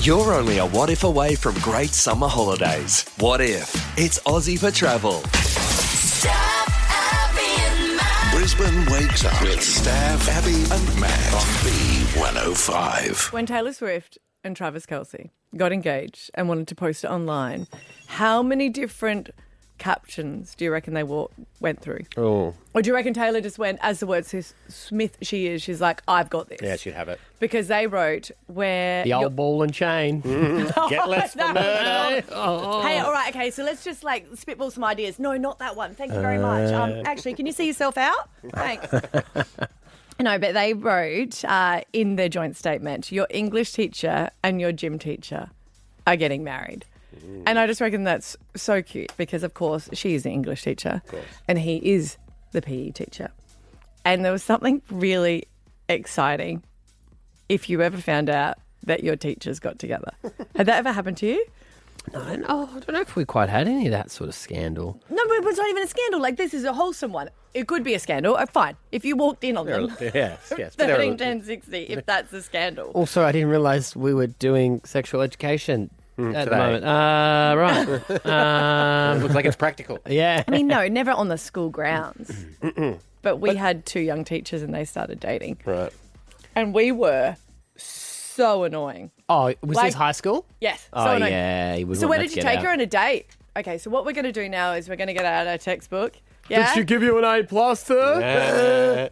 You're only a what if away from great summer holidays. What if? It's Aussie for travel. Stav, Abby and Matt. Brisbane wakes up with Stav, Abby and Matt on B105. When Taylor Swift and Travis Kelce got engaged and wanted to post it online, how many different captions do you reckon they went through? Oh, Or do you reckon Taylor just went, as the word says, Smith she is, she's like, I've got this? yeah, she'd have it. Because they wrote where... The old ball and chain. Get less for murder. Hey, all right, okay, so let's just like spitball some ideas. No, not that one. Thank you very much. Actually, can you see yourself out? Thanks. No, but they wrote in their joint statement, your English teacher and your gym teacher are getting married. And I just reckon that's so cute because, of course, she is the English teacher and he is the PE teacher. And there was something really exciting if you ever found out that your teachers got together. Had that ever happened to you? I don't know if we quite had any of that sort of scandal. No, but it's not even a scandal. Like, this is a wholesome one. It could be a scandal. Fine. If you walked in on them. Yes. 13, 10, 60, if that's a scandal. Also, I didn't realise we were doing sexual education at today. the moment. Right. Looks like it's practical. Yeah. I mean, no, never on the school grounds. But we had two young teachers and they started dating. Right. And we were so annoying. Oh, was Like- this high school? Yes. So Oh, annoying. yeah. we So wouldn't where have did you to get take out. her on a date? Okay, so what we're going to do now is we're going to get out our textbook. Yeah? Did she give you an A+, sir?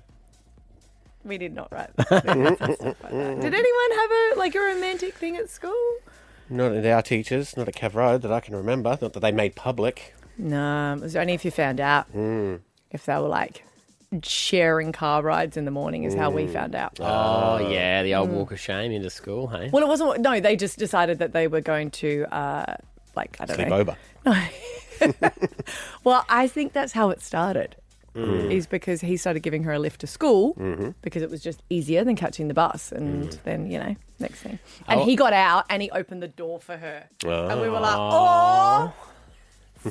We did not write that. Did anyone have a romantic thing at school? Not at our teachers, not at Cav Road that I can remember. Not that they made public. No, it was only if you found out. If they were like sharing car rides in the morning is how we found out. Oh, yeah, the old walk of shame into school, hey? Well, it wasn't. No, they just decided that they were going to, I don't Sleep know. over. Well, I think that's how it started. Is because he started giving her a lift to school because it was just easier than catching the bus. And then, next thing. And he got out and he opened the door for her. And we were like, oh.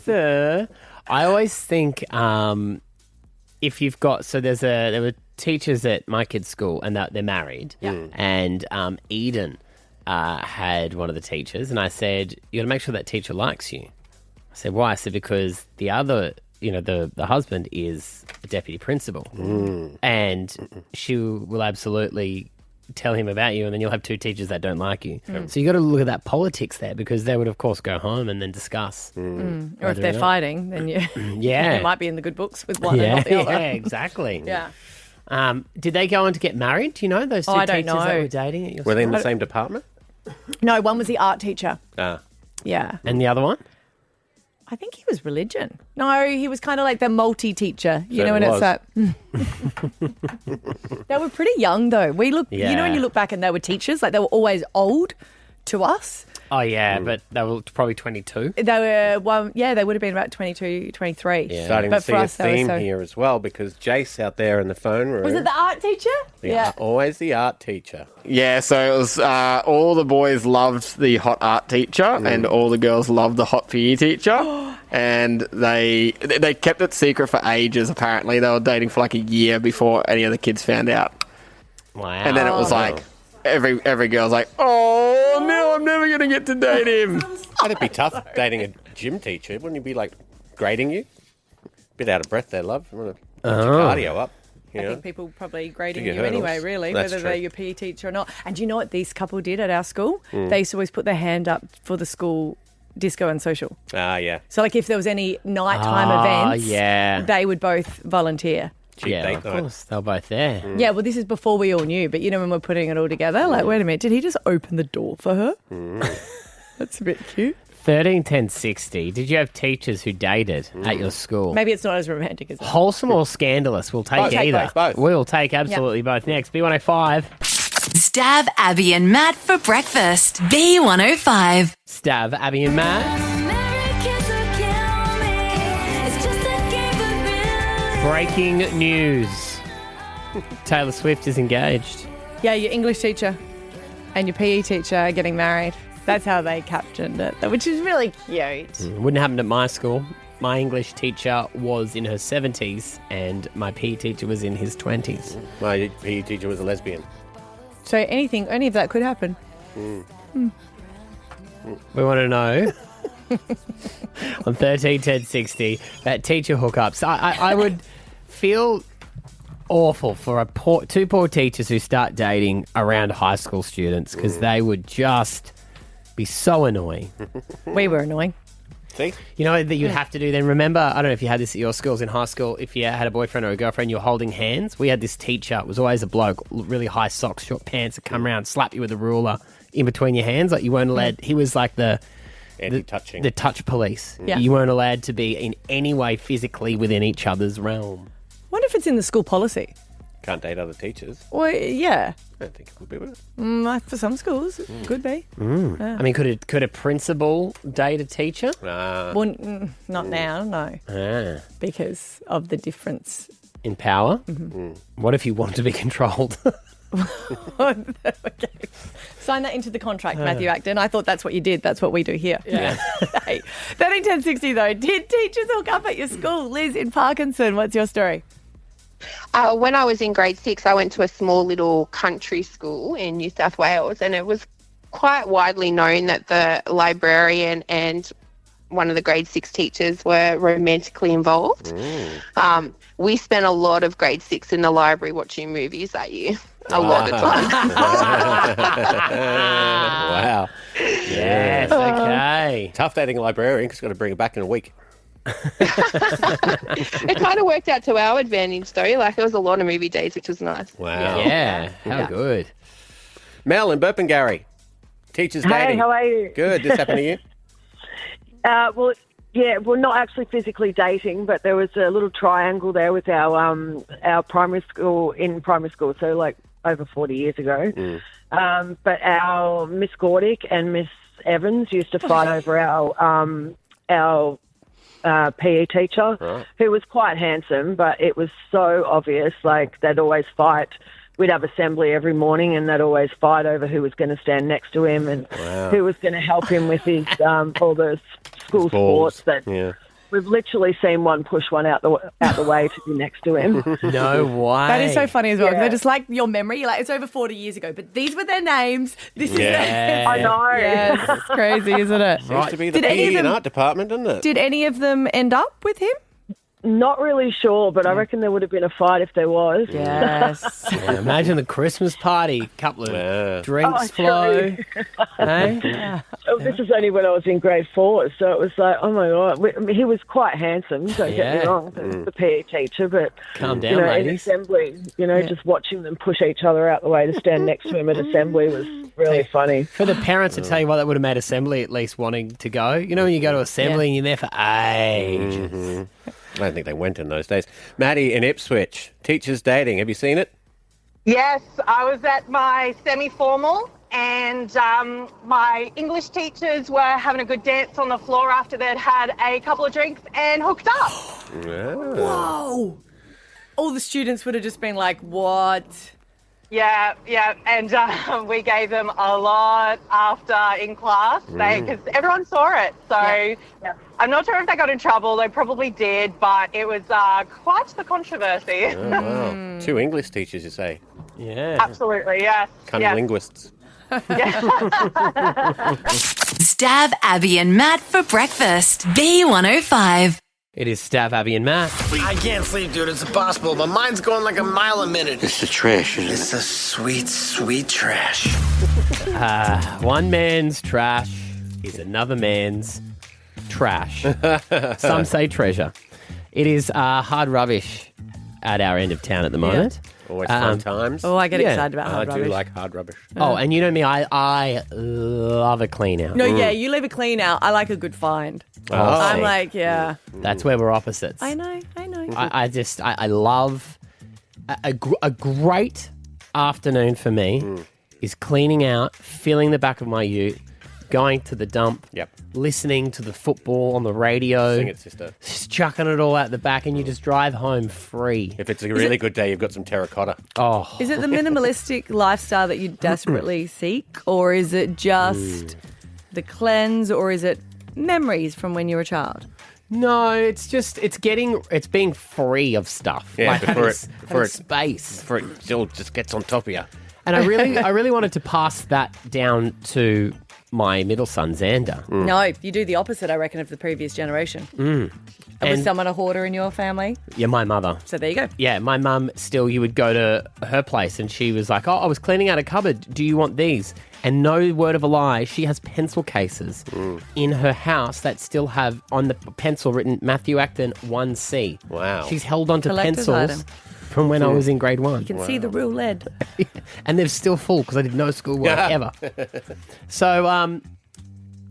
Sir, I always think if you've got there were teachers at my kid's school and they're married, and Eden had one of the teachers, and I said, you got to make sure that teacher likes you. I said, why? I said, because the other, the husband is a deputy principal, and she will absolutely tell him about you, and then you'll have two teachers that don't like you. So you got to look at that politics there, because they would, of course, go home and then discuss. Or if they're fighting, then you might be in the good books with one and not the other. Yeah, exactly. Yeah. Did they go on to get married? Do you know those two I don't teachers that know. were dating at your Were they in school? the same department? No, one was the art teacher. Ah. Yeah. And the other one? I think he was religion. No, he was kind of like the multi-teacher, Certainly and was. it's like... They were pretty young, though. We look, Yeah. when you look back and they were teachers, like they were always old to us. Oh, yeah, but they were probably 22. They were, they would have been about 22, 23. Yeah. Starting But to see for a us, they were theme so- here as well, because Jace out there in the phone room. Was it the art teacher? Yeah, always the art teacher. Yeah, so it was all the boys loved the hot art teacher and all the girls loved the hot PE teacher. And they kept it secret for ages, apparently. They were dating for like a year before any of the kids found out. Wow. And then it was like, every girl's like, oh, no, I'm never going to get to date him. That'd be tough dating a gym teacher. Wouldn't he be like grading you? Bit out of breath there, love. You want to get your cardio up. I think people probably grading Do you your anyway, hurdles. really, That's whether true. they're your PE teacher or not. And do you know what these couple did at our school? They used to always put their hand up for the school disco and social. Ah, yeah. So, like, if there was any nighttime events, yeah. they would both volunteer. Cheap Yeah, date of night. course. They were both there. Yeah, well, this is before we all knew, but when we're putting it all together, like, wait a minute, did he just open the door for her? That's a bit cute. 13, 10, 60. Did you have teachers who dated at your school? Maybe it's not as romantic as that. Wholesome or scandalous? We'll take Both. either. Both. We'll take absolutely both next. B105. Stav, Abby and Matt for breakfast. B105. Stav, Abby and Matt. Breaking news. Taylor Swift is engaged. Yeah, your English teacher and your PE teacher are getting married. That's how they captioned it, which is really cute. It wouldn't happen at my school. My English teacher was in her 70s and my PE teacher was in his 20s. My PE teacher was a lesbian. So any of that could happen. We want to know on 13 10 60 about teacher hookups. I would feel awful for two poor teachers who start dating around high school students because they would just be so annoying. We were annoying. See? You know that you'd have to do then? Remember, I don't know if you had this at your schools in high school, if you had a boyfriend or a girlfriend, you were holding hands. We had this teacher, it was always a bloke, really high socks, short pants, that come around, slap you with a ruler in between your hands. Like you weren't allowed, he was like the Anti-touching. the touch police. Yeah. You weren't allowed to be in any way physically within each other's realm. Wonder if it's in the school policy. Can't date other teachers. Well, yeah. I don't think it would be, would it? For some schools, it could be. I mean, could a principal date a teacher? Well, not now, no, because of the difference. In power? What if you want to be controlled? Okay. Sign that into the contract, Matthew Acton. I thought that's what you did. That's what we do here. Yeah. Hey, 13 10 60 though. Did teachers hook up at your school? Liz in Parkinson, what's your story? When I was in grade 6, I went to a small little country school in New South Wales, and it was quite widely known that the librarian and one of the grade 6 teachers were romantically involved. We spent a lot of grade 6 in the library watching movies that year. A lot of time. Wow. Yes, okay. Tough dating a librarian because got to bring it back in a week. It kind of worked out to our advantage, though. Like, there was a lot of movie days, which was nice. Wow. Yeah, how good. Mel in Burpengary. Teachers dating. Hey, how are you? Good. This happened to you? Well, not actually physically dating, but there was a little triangle there with our primary school, so like over 40 years ago. But our Miss Gordick and Miss Evans used to fight over our PE teacher, who was quite handsome, but it was so obvious, like they'd always fight. We'd have assembly every morning and they'd always fight over who was going to stand next to him and who was going to help him with his all the school sports. We've literally seen one push one out the way to be next to him. No way. That is so funny as well. They're just like your memory. You're like, it's over 40 years ago, but these were their names. This is their... I know. Yes, it's crazy, isn't it? Used to be the Did any of PE and them- art department, didn't it? Did any of them end up with him? Not really sure, but I reckon there would have been a fight if there was. Yes. Yeah, imagine the Christmas party, couple of drinks Oh, flow. true. Hey? Oh, this was only when I was in grade 4, so it was like, oh my God. He was quite handsome, don't get me wrong, the PE teacher, but Calm down, in ladies. assembly, just watching them push each other out the way to stand next to him at assembly was really funny. For the parents to tell you what, that would have made assembly at least wanting to go. You know when you go to assembly and you're there for ages. I don't think they went in those days. Maddie in Ipswich. Teachers dating. Have you seen it? Yes, I was at my semi-formal and my English teachers were having a good dance on the floor after they'd had a couple of drinks and hooked up. Whoa. All the students would have just been like, what? Yeah, and we gave them a lot after in class because everyone saw it. So I'm not sure if they got in trouble. They probably did, but it was quite the controversy. Oh, wow. 2 English teachers, you say? Yeah. Absolutely, yes. Linguists. Stab Abby and Matt for breakfast. B105. It is Stav, Abby and Matt. I can't sleep, dude. It's impossible. My mind's going like a mile a minute. It's the trash, isn't It's the sweet, sweet trash. One man's trash is another man's trash. Some say treasure. It is hard rubbish at our end of town at the moment. Always fun times. Oh, I get Yeah. excited about hard I rubbish. do like hard rubbish. Oh, and you know me, I love a clean out. No, yeah, you leave a clean out. I like a good find. Oh, I'm see. like, yeah. That's where we're opposites. I know. I love a great afternoon for me is cleaning out, filling the back of my ute, going to the dump, listening to the football on the radio, Sing it, sister. just chucking it all out the back, and you just drive home free. If it's a really good day, you've got some terracotta. Oh, Is it the minimalistic lifestyle that you desperately seek, or is it just the cleanse, or is it memories from when you were a child? no, it's being free of stuff. Yeah, like before having space. For it still just gets on top of you. And I really wanted to pass that down to my middle son, Xander. No, you do the opposite, I reckon, of the previous generation. Was And- someone a hoarder in your family? Yeah, my mother. So there you go. Yeah, my mum still, you would go to her place and she was like, oh, I was cleaning out a cupboard. Do you want these? And no word of a lie, she has pencil cases in her house that still have on the pencil written Matthew Acton 1C. Wow. She's held onto Collector's pencils item. from when I was in grade 1. You can see the real lead. And they're still full because I did no schoolwork ever. So,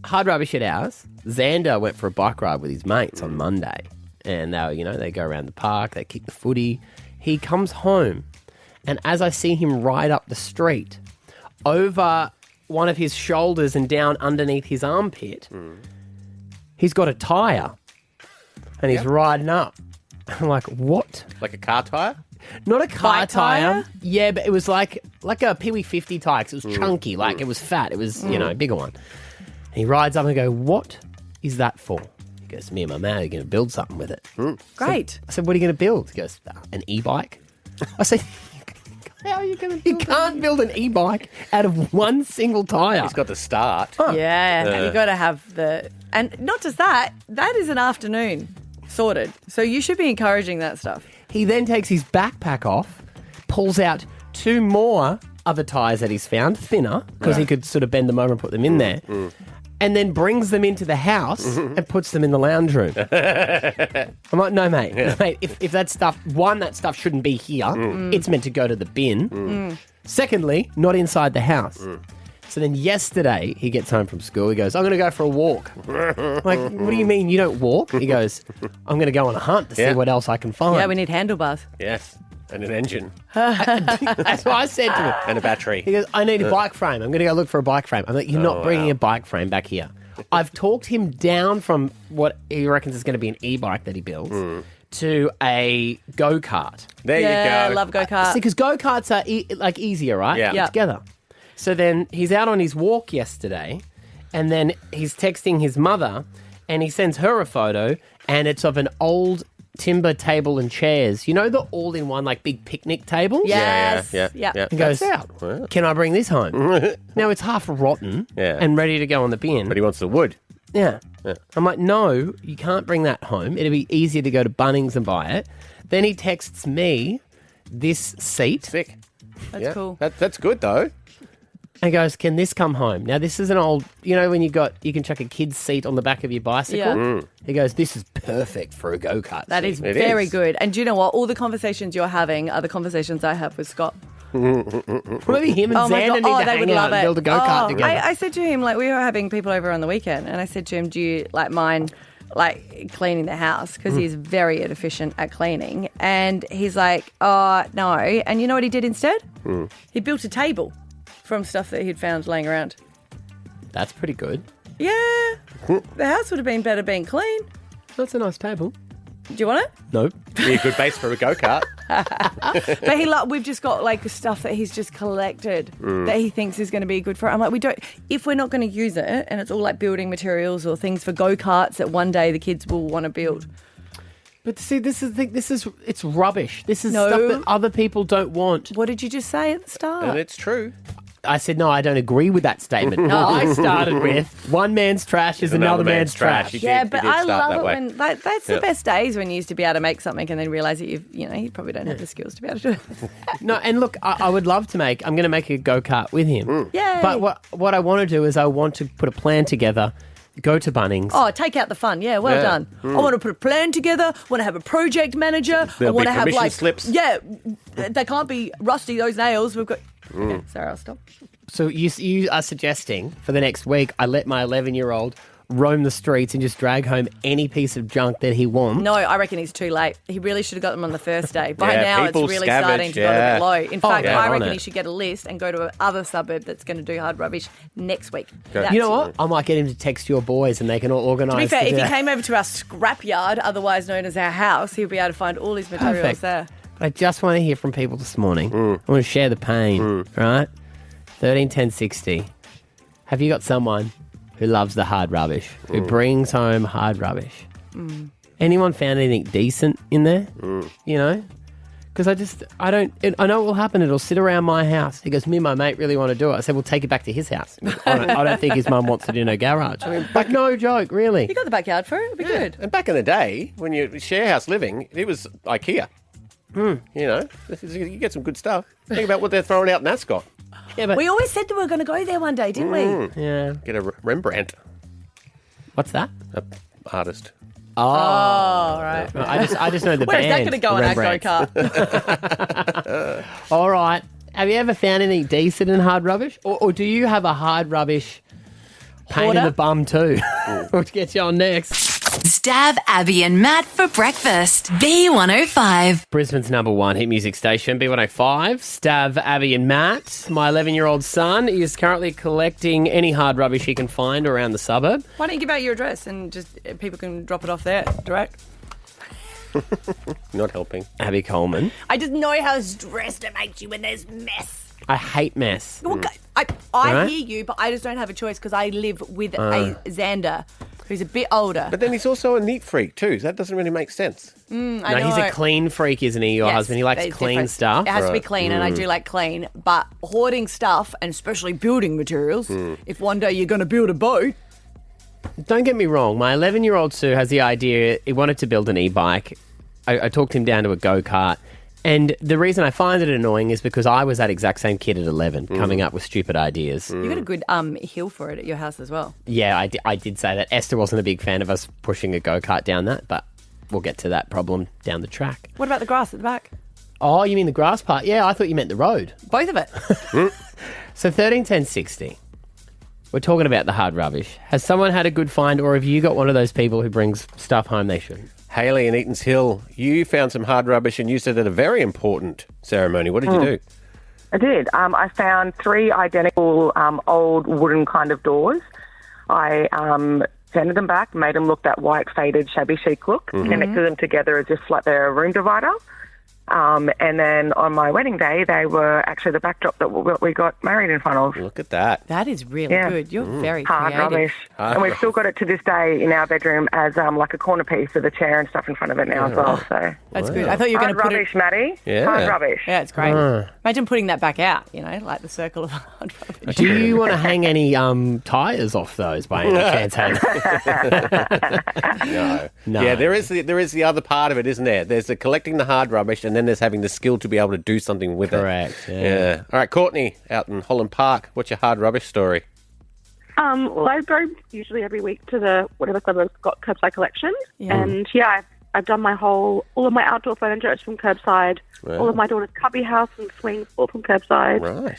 hard rubbish at ours. Xander went for a bike ride with his mates on Monday. And they go around the park, they kick the footy. He comes home, and as I see him ride up the street, over one of his shoulders and down underneath his armpit, he's got a tyre, and he's riding up. I'm like, what? Like a car tyre? Not a car Bike tyre. tyre? Yeah, but it was like a Pee Wee 50 tyre 'cause it was chunky, like it was fat. It was, a bigger one. And he rides up and I go, what is that for? He goes, me and my man are going to build something with it. Great. I said, what are you going to build? He goes, an e-bike. I said, how are you going to build You can't build an e-bike out of one single tyre. He's got the start. Yeah, you got to have the... And not just that, that is an afternoon sorted. So you should be encouraging that stuff. He then takes his backpack off, pulls out 2 more other tyres that he's found, thinner, because he could sort of bend them over and put them in there, and then brings them into the house and puts them in the lounge room. I'm like, no, mate. No, mate, if that stuff shouldn't be here. It's meant to go to the bin. Secondly, not inside the house. So then yesterday, he gets home from school. He goes, I'm going to go for a walk. I'm like, what do you mean you don't walk? He goes, I'm going to go on a hunt to see what else I can find. Yeah, we need handlebars. Yes. And an engine. That's what I said to him. And a battery. He goes, I need a bike frame. I'm going to go look for a bike frame. I'm like, you're not bringing a bike frame back here. I've talked him down from what he reckons is going to be an e-bike that he builds to a go-kart. There you go. Yeah, I love go-kart. See, because go-karts are easier, right? Yeah. Put together. So then he's out on his walk yesterday, and then he's texting his mother, and he sends her a photo, and it's of an old timber table and chairs. You know the all-in-one, like, big picnic table? Yes. Yeah. He goes, That's out. Wow. can I bring this home? Now, it's half rotten and ready to go on the bin. But he wants the wood. Yeah. I'm like, no, you can't bring that home. It'd be easier to go to Bunnings and buy it. Then he texts me this seat. Sick. That's cool. That's good, though. And goes, can this come home? Now, this is an old, when you can chuck a kid's seat on the back of your bicycle. Yeah. He goes, this is perfect for a go-kart That seat. is very good. And do you know what? All the conversations you're having are the conversations I have with Scott. Maybe him and my Xander God. need to They would hang out love and it. build a go-kart together. I said to him, like, we were having people over on the weekend, and I said to him, do you mind cleaning the house? Because he's very inefficient at cleaning. And he's like, oh, no. And you know what he did instead? He built a table from stuff that he'd found laying around. That's pretty good. Yeah. The house would have been better being clean. That's a nice table. Do you want it? No. Be a good base for a go-kart. But we've just got like stuff that he's just collected that he thinks is going to be good for it. I'm like, if we're not going to use it, and it's all like building materials or things for go-karts that one day the kids will want to build. But see, it's rubbish. This is No. stuff that other people don't want. What did you just say at the start? And it's true. I said, no, I don't agree with that statement. I started with, one man's trash is another man's trash. You Yeah, did but start I love that it way. when that's the best days when you used to be able to make something and then realise that you probably don't have the skills to be able to do it. No, and look, I would love to I'm going to make a go-kart with him. Yay. But what I want to do is I want to put a plan together, go to Bunnings. Oh, take out the fun. Yeah, well done. I want to put a plan together. Want to have a project manager. There'll I want be to have permission slips. Yeah, they can't be rusty, those nails. We've got... Okay, sorry, I'll stop. So you are suggesting for the next week I let my 11-year-old roam the streets and just drag home any piece of junk that he wants? No, I reckon he's too late. He really should have got them on the first day. By Yeah, now, it's people really scavenge, starting to go a bit low. In fact, yeah, I on reckon it. he should get a list and go to another suburb that's going to do hard rubbish next week. Okay. You know what? I might get him to text your boys and they can all organise. To be fair, do if he that. came over to our scrapyard, otherwise known as our house, he'll be able to find all his materials Perfect. there. I just want to hear from people this morning. I want to share the pain, right? 13 10 60. Have you got someone who loves the hard rubbish, who brings home hard rubbish? Anyone found anything decent in there? Because I know what will happen. It'll sit around my house. He goes, me and my mate really want to do it. I said, well, take it back to his house. I don't think his mum wants it in her garage. I mean, like, no joke, really. You got the backyard for it. It'd be good. And back in the day, when you share house living, it was IKEA. You know, you get some good stuff. Think about what they're throwing out in Ascot. Yeah, but We always said that we were going to go there one day, didn't we? yeah. Get a Rembrandt What's that? artist. Oh, right. I just know the Where's band. that going to go on our Rembrandt. go-kart? All right. Have you ever found any decent in hard rubbish? Or do you have a hard rubbish pain in Hoarder? the bum too? We'll get you on next. Stab Abby and Matt for breakfast. B105. Brisbane's number one hit music station, B105. Stav, Abby and Matt. My 11-year-old son is currently collecting any hard rubbish he can find around the suburb. Why don't you give out your address and just people can drop it off there direct? Not helping. Abby Coleman. I just know how stressed it makes you when there's mess. I hate mess. Well, I Right? hear you, but I just don't have a choice because I live with a Xander who's a bit older. But then he's also a neat freak too, so that doesn't really make sense. I No, know. he's a clean freak, isn't he, your Yes, husband? He likes that is clean different. stuff. It has to be clean, and I do like clean. But hoarding stuff, and especially building materials, if one day you're going to build a boat, Don't get me wrong. My 11-year-old Sue has the idea. He wanted to build an e-bike. I talked him down to a go-kart. And the reason I find it annoying is because I was that exact same kid at 11, coming up with stupid ideas. you got a good hill for it at your house as well. Yeah, I did say that. Esther wasn't a big fan of us pushing a go-kart down that, but we'll get to that problem down the track. What about the grass at the back? Oh, you mean the grass part? Yeah, I thought you meant the road. Both of it. So 131060. We're talking about the hard rubbish. Has someone had a good find, or have you got one of those people who brings stuff home they shouldn't? Hayley in Eaton's Hill, you found some hard rubbish and you said at a very important ceremony. What did you do? I did. I found 3 identical old wooden kind of doors. I sanded them back, made them look that white, faded, shabby chic look, connected them together as if like they're a room divider. And then on my wedding day, they were actually the backdrop that we got married in front of. Look at that. That is really Yeah. good. You're very Hard creative. rubbish. And we've still got it to this day in our bedroom as like a corner piece with a chair and stuff in front of it now as well. So That's good. I thought you were going hard to put rubbish, it. Maddie. Yeah. Hard rubbish. Yeah, it's great. Imagine putting that back out. You know, like the circle of hard rubbish. Do you want to hang any tyres off those by any chance? Hayden? No. Yeah, there is the other part of it, isn't there? There's the collecting the hard rubbish and then there's having the skill to be able to do something with Correct, it. yeah. All right, Courtney out in Holland Park. What's your hard rubbish story? Well, I go usually every week to the whatever suburb's got curbside collection, and I've done all of my outdoor furniture is from curbside. Wow. All of my daughter's cubby house and swings all from curbside. Right.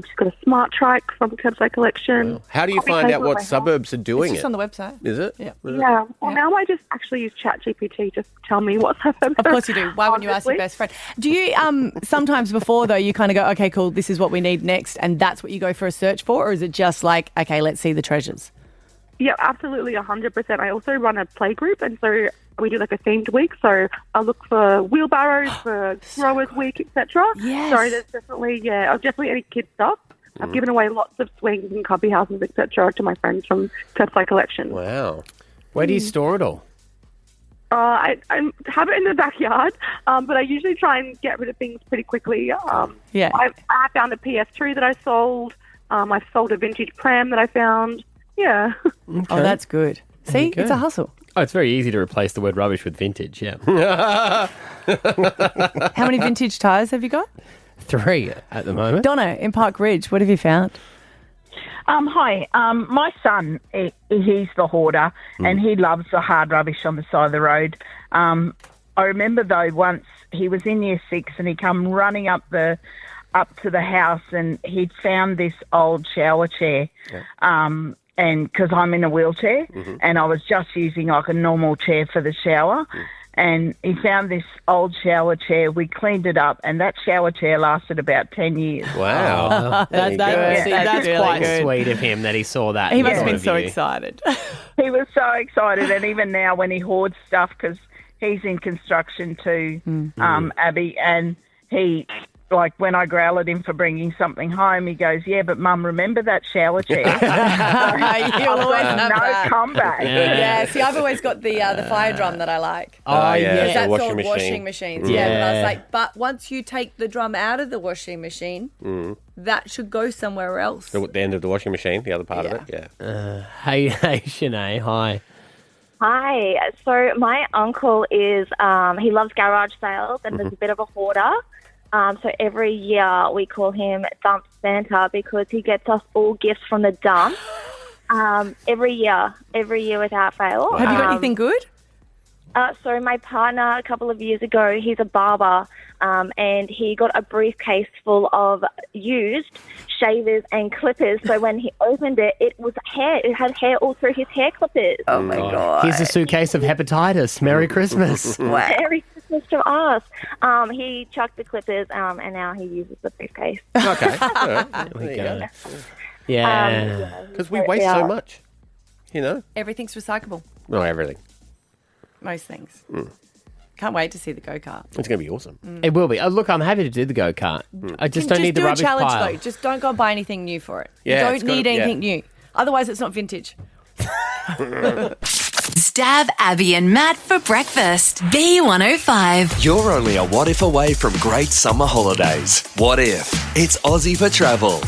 She's got a smart trike from curbside collection. How do you Coffee find table out at what my house. suburbs are doing It's just it? on the website. Is it? Yeah. Yeah. Well, now I just actually use ChatGPT just to tell me what suburbs. Of course you do. Why wouldn't you ask your best friend? Do you sometimes before though you kind of go, okay, cool, this is what we need next, and that's what you go for a search for, or is it just like, okay, let's see the treasures? Yeah, absolutely, 100%. I also run a play group, and so we do like a themed week. So I look for wheelbarrows, for growers week, etc. Yes. So there's definitely any kid stuff. I've given away lots of swings and cubby houses, etc. to my friends from curbside collection. Wow. Where do you store it all? I have it in the backyard, but I usually try and get rid of things pretty quickly. Yeah. I found a PS3 that I sold. I sold a vintage pram that I found. Yeah. Oh, that's good. See, Okay. it's a hustle. Oh, it's very easy to replace the word rubbish with vintage, yeah. How many vintage tyres have you got? 3 at the moment. Donna, in Park Ridge, what have you found? Hi. My son, he's the hoarder, and he loves the hard rubbish on the side of the road. I remember though once he was in year 6 and he come running up to the house and he'd found this old shower chair. And because I'm in a wheelchair, and I was just using like a normal chair for the shower. And he found this old shower chair. We cleaned it up, and that shower chair lasted about 10 years. Wow. That's really quite good. sweet of him that he saw that. He in must have front been of so you. excited. He was so excited, and even now when he hoards stuff, because he's in construction too, Abby, and he like when I growl at him for bringing something home, he goes, "Yeah, but Mum, remember that shower chair?" You'll always have no that. comeback. Yeah. See, I've always got the fire drum that I like. Oh, yeah. Because that's washing all machine. washing machines. Yeah. But I was like, but once you take the drum out of the washing machine, that should go somewhere else. The end of the washing machine, the other part of it, yeah. Hey, Shanae, hi. Hi. So my uncle is, he loves garage sales and is a bit of a hoarder. So every year we call him Dump Santa because he gets us all gifts from the dump every year without fail. Have you got anything good? So my partner, a couple of years ago, he's a barber, and he got a briefcase full of used shavers and clippers. So when he opened it, it was hair. It had hair all through his hair clippers. Oh, my God. Here's a suitcase of hepatitis. Merry Christmas. Merry Christmas to us. He chucked the clippers, and now he uses the briefcase. Okay. There we go. Yeah. Because we waste so much, you know? Everything's recyclable. No, everything. Most things. Can't wait to see the go-kart. It's going to be awesome. It will be. Oh, look, I'm happy to do the go-kart. I just don't need the rubbish do a challenge, pile. though. Just don't go and buy anything new for it. Yeah, you it's don't need gotta- anything new. Otherwise, it's not vintage. Stab Abby and Matt for breakfast. B105. You're only a what if away from great summer holidays. What if? It's Aussie for travel.